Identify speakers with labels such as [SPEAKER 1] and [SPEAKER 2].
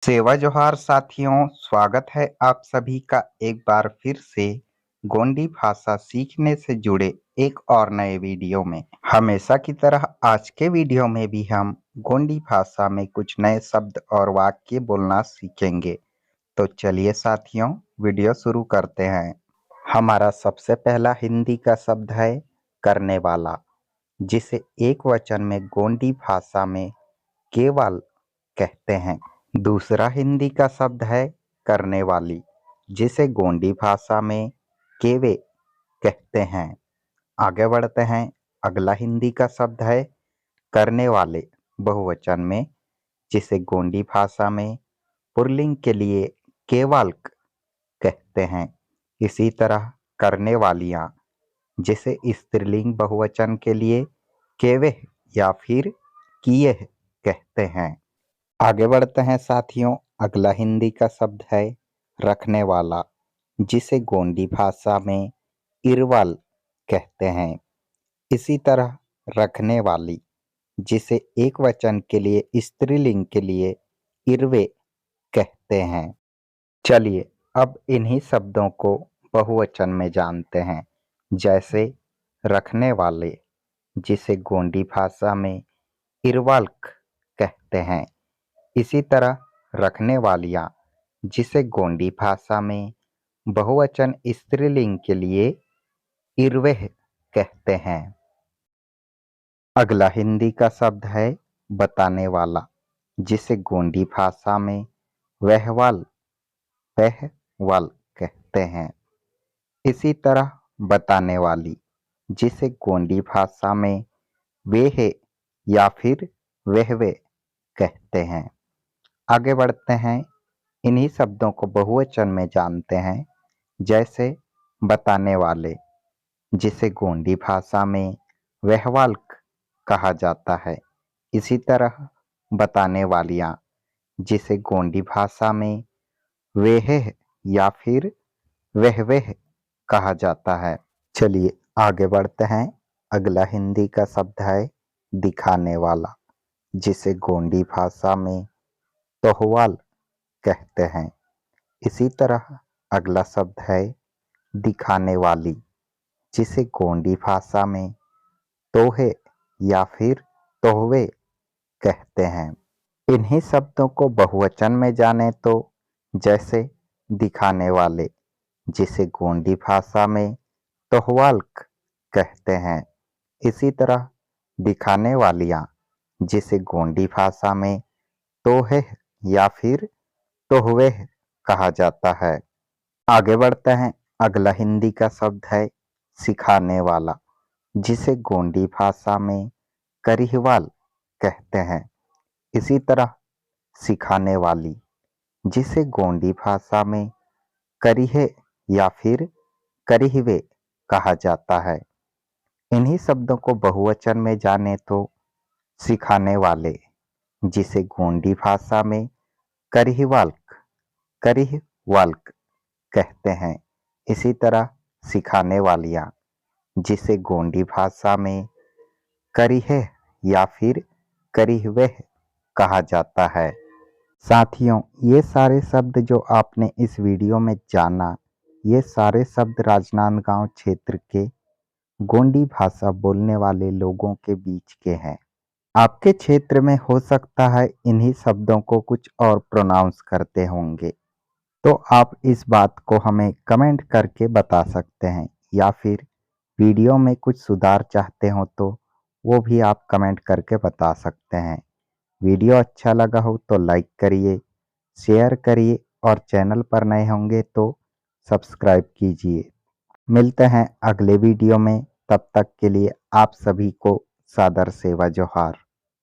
[SPEAKER 1] सेवा जोहार साथियों, स्वागत है आप सभी का एक बार फिर से गोंडी भाषा सीखने से जुड़े एक और नए वीडियो में। हमेशा की तरह आज के वीडियो में भी हम गोंडी भाषा में कुछ नए शब्द और वाक्य बोलना सीखेंगे। तो चलिए साथियों, वीडियो शुरू करते हैं। हमारा सबसे पहला हिंदी का शब्द है करने वाला, जिसे एक वचन में गोंडी भाषा में केवल कहते हैं। दूसरा हिंदी का शब्द है करने वाली, जिसे गोंडी भाषा में केवे कहते हैं। आगे बढ़ते हैं। अगला हिंदी का शब्द है करने वाले बहुवचन में, जिसे गोंडी भाषा में पुल्लिंग के लिए केवाल्क कहते हैं। इसी तरह करने वालियां, जिसे स्त्रीलिंग बहुवचन के लिए केवे या फिर किए कहते हैं। आगे बढ़ते हैं साथियों। अगला हिंदी का शब्द है रखने वाला, जिसे गोंडी भाषा में इरवाल कहते हैं। इसी तरह रखने वाली, जिसे एक वचन के लिए स्त्रीलिंग के लिए इरवे कहते हैं। चलिए अब इन्हीं शब्दों को बहुवचन में जानते हैं। जैसे रखने वाले, जिसे गोंडी भाषा में इरवाल्क कहते हैं। इसी तरह रखने वालियां, जिसे गोंडी भाषा में बहुवचन स्त्रीलिंग के लिए इरवेह कहते हैं। अगला हिंदी का शब्द है बताने वाला, जिसे गोंडी भाषा में वहवाल कहते हैं। इसी तरह बताने वाली, जिसे गोंडी भाषा में वेहे या फिर वहवे कहते हैं। आगे बढ़ते हैं। इन्हीं शब्दों को बहुवचन में जानते हैं। जैसे बताने वाले, जिसे गोंडी भाषा में वहवाल्क कहा जाता है। इसी तरह बताने वालियां, जिसे गोंडी भाषा में वेहेह या फिर वहवेह कहा जाता है। चलिए आगे बढ़ते हैं। अगला हिंदी का शब्द है दिखाने वाला, जिसे गोंडी भाषा में तोहवाल कहते हैं। इसी तरह अगला शब्द है दिखाने वाली, जिसे गोंडी भाषा में तोहे या फिर तोहवे कहते हैं। इन्हीं शब्दों को बहुवचन में जाने तो जैसे दिखाने वाले, जिसे गोंडी भाषा में तोहवाल्क कहते हैं। इसी तरह दिखाने वालियां, जिसे गोंडी भाषा में तोहे या फिर तोहवे कहा जाता है। आगे बढ़ते हैं। अगला हिंदी का शब्द है सिखाने वाला, जिसे गोंडी भाषा में करिहवाल कहते हैं। इसी तरह सिखाने वाली, जिसे गोंडी भाषा में करिहे या फिर करिहवे कहा जाता है। इन्हीं शब्दों को बहुवचन में जाने तो सिखाने वाले, जिसे गोंडी भाषा में करिहवाल्क कहते हैं। इसी तरह सिखाने वालियां, जिसे गोंडी भाषा में करिहे या फिर करिहवेह कहा जाता है। साथियों, ये सारे शब्द जो आपने इस वीडियो में जाना, ये सारे शब्द राजनांदगांव क्षेत्र के गोंडी भाषा बोलने वाले लोगों के बीच के हैं। आपके क्षेत्र में हो सकता है इन्हीं शब्दों को कुछ और प्रोनाउंस करते होंगे, तो आप इस बात को हमें कमेंट करके बता सकते हैं, या फिर वीडियो में कुछ सुधार चाहते हो तो वो भी आप कमेंट करके बता सकते हैं। वीडियो अच्छा लगा हो तो लाइक करिए, शेयर करिए और चैनल पर नए होंगे तो सब्सक्राइब कीजिए। मिलते हैं अगले वीडियो में, तब तक के लिए आप सभी को सादर सेवा जोहार।